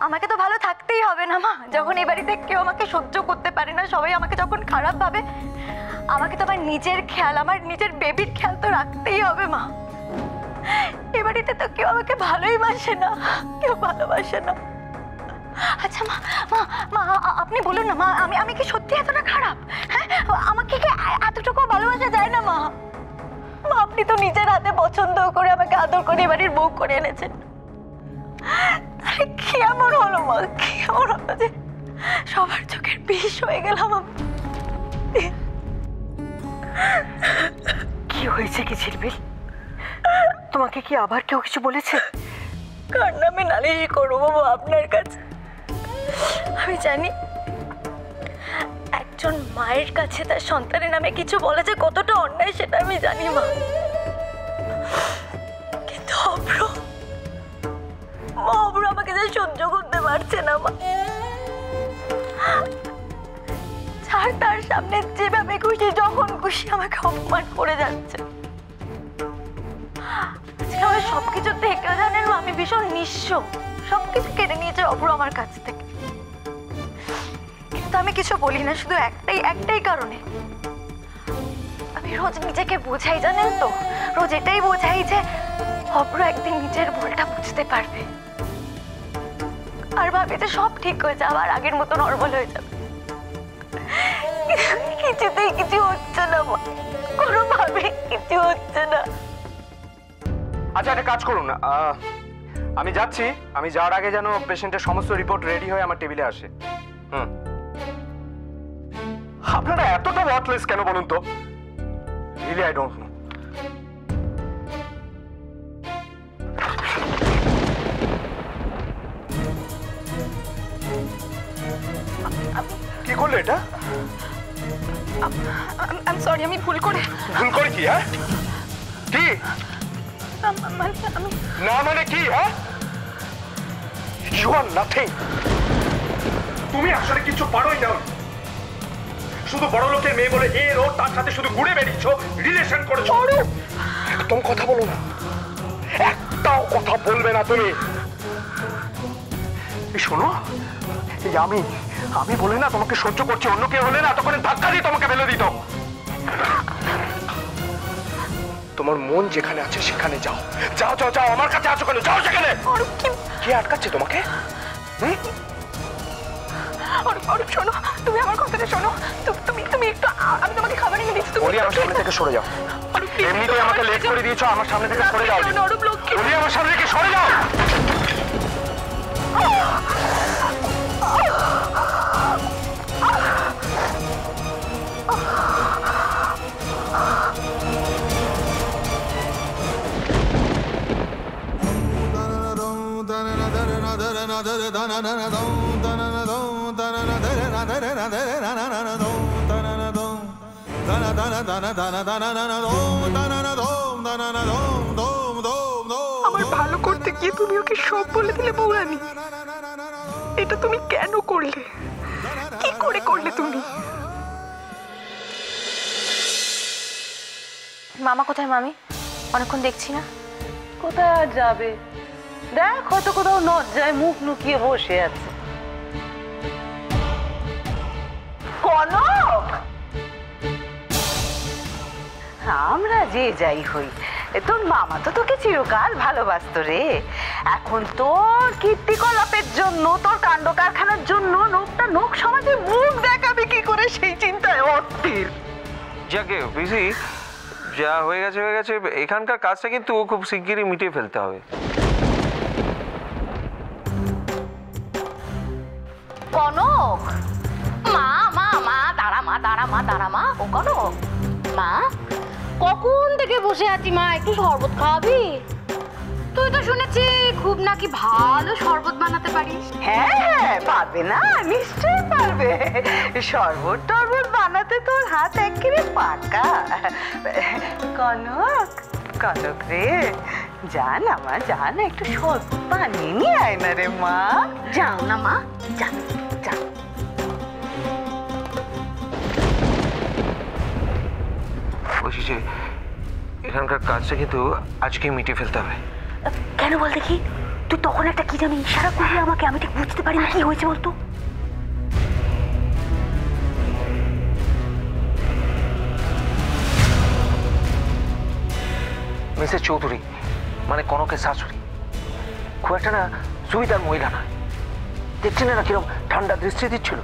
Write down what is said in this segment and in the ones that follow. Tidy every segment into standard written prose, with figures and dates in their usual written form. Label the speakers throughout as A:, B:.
A: আমাকে তো ভালো থাকতেই হবে না মা। যখন এই বাড়িতে কেউ আমাকে সহ্য করতে পারে না, সবাই আমাকে যখন খারাপ ভাবে, আমাকে তো আমার নিজের খেয়াল, আমার নিজের বেবির খেয়াল তো রাখতেই হবে মা। এ বাড়িতে তো কেউ আমাকে ভালোই বাসে না, কেউ ভালোবাসে না। আচ্ছা মা, মা মা আপনি বলুন না মা, আমি কি সত্যি এতটা খারাপ? হ্যাঁ, আমাকে কি এতটুকু ভালোবাসা যায় না মা? মা আপনি তো নিজের হাতে পছন্দ করে আমাকে আদর করে এবাড়ির বউ করে এনেছেন। কি এমন হলো মা, কি এমন হলো যে সবার চোখের বিষ হয়ে গেলাম আমি?
B: কি হয়েছে কি ঝিলমিল? তোমাকে কি আবার কেউ কিছু বলেছে?
A: কার নামে নালিশ করবো বাবা আপনার কাছে? আমি জানি একজন মায়ের কাছে তার সন্তানের নামে কিছু বলা যে কতটা অন্যায়, সেটা আমি জানি মা। কিন্তু অভ্র আমাকে যে সহ্য করতে পারছে না মা। তার সামনে যেভাবে খুশি যখন খুশি আমাকে অপমান করে যাচ্ছে। আজকে আমার সবকিছু থেকে জানেন মা, আমি ভীষণ নিঃস্ব। সবকিছু কেড়ে নিয়েছে অভ্র আমার কাছ থেকে, কিন্তু আমি কিছু বলি না, শুধু একটাই কারণে। আমি রোজ নিজেকে বোঝাই, জানেন তো, রোজ এটাই বোঝাই যে অভ্র একদিন নিজের ভুলটা বুঝতে পারবে আর ভাবে যে সব ঠিক হয়ে যাবে, আর আগের মতো নর্মাল হয়ে যাবে। কিছুতেই কিছু হচ্ছে না মা, কোনোভাবে কিছু হচ্ছে না।
C: আচ্ছা একটা কাজ করুন, আমি যাচ্ছি। আমি যাওয়ার আগে যেন পেশেন্টের সমস্ত রিপোর্ট রেডি হয়ে আমার টেবিলে আসে। আপনারা এতটা ওয়ার্থলেস কেন বলুন তো? Really I don't know. কি করলে এটা?
A: I'm sorry, আমি ভুল করে
C: কি? হ্যাঁ কি না মানে কি? হ্যাঁ, ইউ আর নাথিং। তুমি আসলে কিছু পারোই না। শুধু বড় লোকের মেয়ে বলে এর ও তার সাথে শুধু ঘুরে বেরিয়েছো, রিলেশন করেছো। একদম কথা বলো না, একটাও কথা বলবে না তুমি। শোনো, এই আমি বলে না তোমাকে সহ্য করছি, অন্য কেউ হলে না তখন ধাক্কা দিয়ে তোমাকে ফেলে দিত। তোমার মন যেখানে আছে সেখানে যাও, যাও যাও যাও। আমার কাছে আছো কেন? যাও সেখানে। কে আটকাচ্ছে তোমাকে?
A: শোনো, তুমি আমার কথাটা শোনো। তুমি একটু, আমি তোমাকে খাবার এনে দিচ্ছি। তুমি
C: আমার সামনে থেকে সরে যাও। এমনিতেই আমাকে লেট করে দিয়েছো, আমার সামনে থেকে সরে যাও। আমার সামনে থেকে সরে যাও।
B: আমার ভালো করতে গিয়ে তুমি ওকে সব বলে দিলে বৌরানী। এটা তুমি কেন করলে? কি করে করলে তুমি?
A: মামা কোথায়? মামি অনেকক্ষণ দেখছি না।
D: কোথায় যাবে? দেখ হয়তো কোথাও লজ্জায় মুখ লুকিয়ে বসে আছে। কনক, আমরা যে যাই হই, তোর মামা তো তোকে চিরকাল ভালোবাসতো রে। এখন তোর কীর্তিকলাপের জন্য, তোর কাণ্ড কারখানার জন্য নোক সমাজে মুখ দেখাবে কি করে সেই চিন্তায় অস্থির।
E: যাকে পিসি, যা হয়ে গেছে হয়ে গেছে। এখানকার কাজটা কিন্তু খুব শিগগিরই মিটিয়ে ফেলতে হবে।
A: কনক, মা মা মা দাঁড়া, মা দাঁড়া, মা দাঁড়া, মা। ও কনক, মা কখন থেকে বসে আছি মা, একটু শরবত খাওয়াবি? তুই তো শুনেছি খুব নাকি ভালো শরবত বানাতে পারিস।
D: হ্যাঁ, পারবে না? নিশ্চয়ই পারবে। শরবত টরবত বানাতে তোর হাত একেবারে পাকা। কনক রে, যা না মা, যা না, একটু শরবত বানিয়ে নিয়ে আয় না রে মা।
A: যাও না মা, যা যা।
E: বলছি যে এখানকার কাজটা কিন্তু আজকে মিটিয়ে ফেলতে হবে।
A: কেন বল দেখি?
D: তুই তখন একটা কি জানি ইশারা করলি আমাকে, আমি ঠিক বুঝতে পারি না কি হয়েছে বলতো।
E: মিসেস চৌধুরী মানে কনকের শাশুড়ি খুব একটা না সুবিধার মহিলা নয়। দেখছেন না কিরকম ঠান্ডা দৃষ্টি দিচ্ছিল।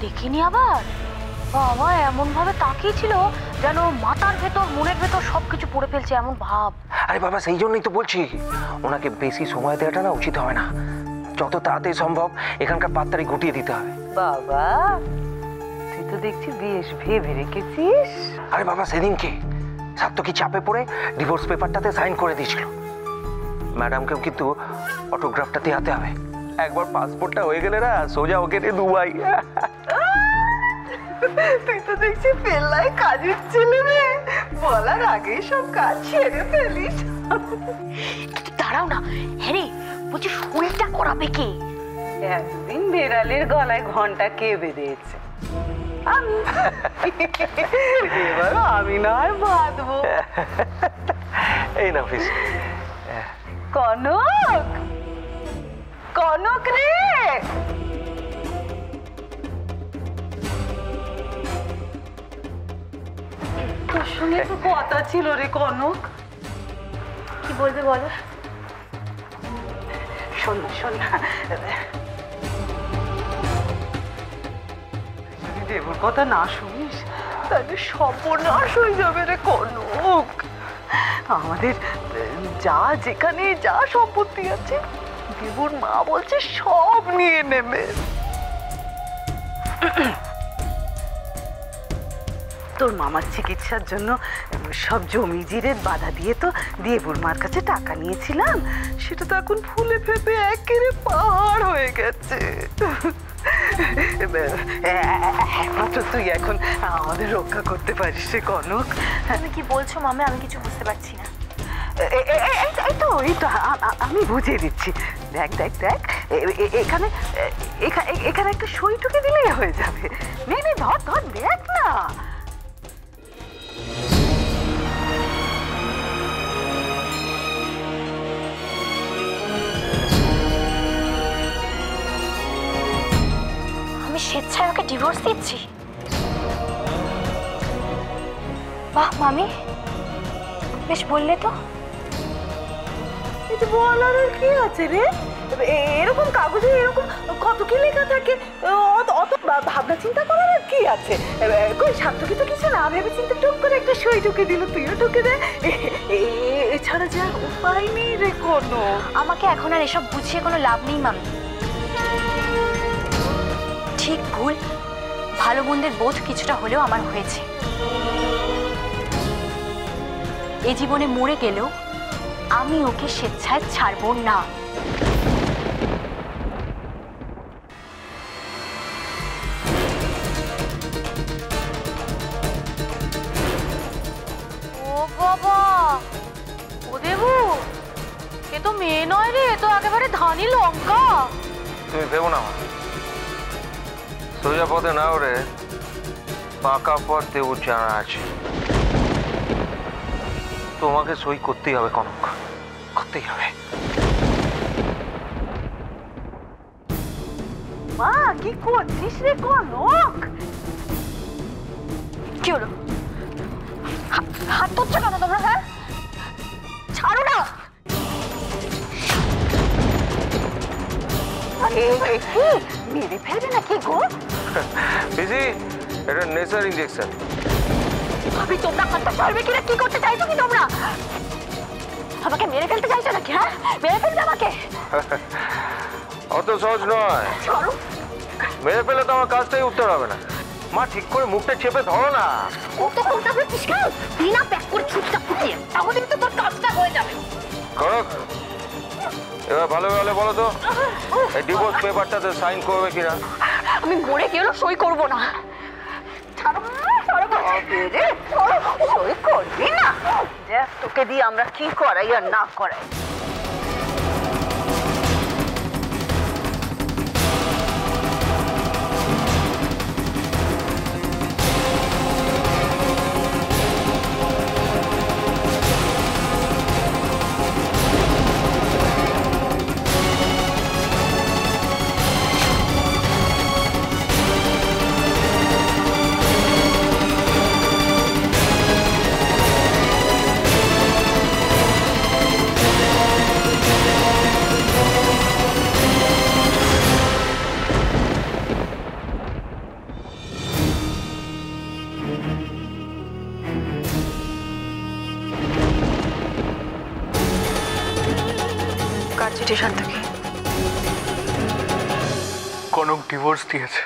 A: দেখিনি আবার বাবা এমন ভাবে তাকিয়েছিল যেন মাথার ভেতর মনের ভেতর সবকিছু পড়ে ফেলছে এমন ভাব।
E: আরে বাবা সেই জন্যই তো বলছি ওনাকে বেশি সময় দেওয়াটা না উচিত হবে না। যত তাড়াতাড়ি সম্ভব এখানকার পাত্তারি গুটিয়ে দিতে হবে।
D: বাবা তুই তো দেখছি বেশ ভেবে রেখেছিস।
E: আরে বাবা সেদিনকে সাত্তকি চাপে পড়ে ডিভোর্স পেপারটাতে সাইন করে দিয়েছিল। ম্যাডামকেও কিন্তু অটোগ্রাফটাতে হাতে হবে। একবার পাসপোর্টটা হয়ে গেলে না সোজা ওকে দিয়ে দুবাই।
D: তুই তো দেখছি পেল্লাই কাজের ছেলে রে, বলার আগেই সব কাজ ছেড়ে ফেলিস।
A: দাঁড়াও না, হ্যাঁ রে বলছি সইটা করাবে কে?
D: একদিন বেড়ালের গলায় ঘন্টা কে বেঁধেছে? আমি। এবার আমি না আর বাঁধবো।
E: এই না প্লিজ।
D: কনক, কনক রে, তোর সঙ্গে তো কথা ছিল রে কনক।
A: কি বলবে বলো?
D: শোন শোন না, যদি দেবুর কথা না শুনিস তাহলে সর্বনাশ হয়ে যাবে রে কনক। আমাদের যা যেখানে যা সম্পত্তি আছে দেবুর মা বলছে সব নিয়ে নেবে। তোর মামার চিকিৎসার জন্য সব জমি জিরে বাধা দিয়ে তো দেবুর মার কাছে টাকা নিয়েছিলাম, সেটা তো এখন ফুলে ফেপে একেবারে পাহাড় হয়ে গেছে। একমাত্র তুই এখন আমাদের রক্ষা করতে পারিস রে কনক।
A: তুমি কি বলছো মামা? আমি কিছু বুঝতে পারছি না।
D: এই তো আমি বুঝিয়ে দিচ্ছি। দেখ দেখ দেখ, এখানে এখানে একটা সই টুকে দিলেই হয়ে যাবে। নে নে ধর ধর দেখ না।
A: আমি স্বেচ্ছায় ওকে ডিভোর্স দিচ্ছি? বাহ মামি, বেশ বললে তো।
D: এটা বলার আর কি আছে রে? এরকম কাগজে এরকম কত কি লেখা থাকে, অত ভাবনা চিন্তা করার আর কি আছে? কই সার্থকী তো কিছু না ভেবে চিন্তা টুক করে একটা সই টুকে দিল, তুইও টুকে দে। এছাড়া যা উপায় নেই রে কোনো।
A: আমাকে এখন আর এসব বুঝিয়ে কোনো লাভ নেই মামি। ঠিক ভুল ভালো মন্দের বোধ কিছুটা হলেও আমার হয়েছে। এই জীবনে মরে গেলেও আমি ওকে স্বেচ্ছায় ছাড়বো না। ও বাবা, ও দেবু, এ তো মেয়ে নয় রে, এ তো একেবারে ধানি লঙ্কা।
E: তুমি ভেবো না আমার সোজা পথে না ওরে পাকা পথ দেবুর জানা আছে। তোমাকে সই করতেই হবে কনক, করতেই হবে।
D: মা কি করছিস রে কনক?
A: কি হলো? হাত তুলছো কেন তোমরা? হ্যাঁ ছাড়ো না।
D: মেরে ফেলবে নাকি গো?
E: পিসি এটা নেশার ইনজেকশন।
A: আমি তোমরা হাতটা ছাড়বে কিনা, কি করতে চাইছো কি তোমরা? আমাকে মেরে ফেলতে চাইছো নাকি? হ্যাঁ মেরে ফেলতে আমাকে?
E: অত সহজ নয়।
A: ছাড়ো।
E: মেরে ফেলে তো আমার কাজটাই উত্তর হবে না। মা ঠিক করে মুখটা চেপে ধরো না।
A: ও তো কোনটা বলছিস কেন? বিনা প্যাক করে ছুটটা ফুটিয়ে তাহলে তো তোর কাজটা হয়ে যাবে।
E: করক এবার ভালো ভালো বলো তো এই ডিভোর্স পেপারটাতে সাইন করবে কিনা?
A: আমি মরে গেলেও সই করবো না। ছাড়ো ছাড়ো
D: রে সই করবি না? দেখ তোকে দিয়ে আমরা কি করাই আর না করাই।
B: কার চিঠি শান্তকে?
C: কনক ডিভোর্স দিয়েছে।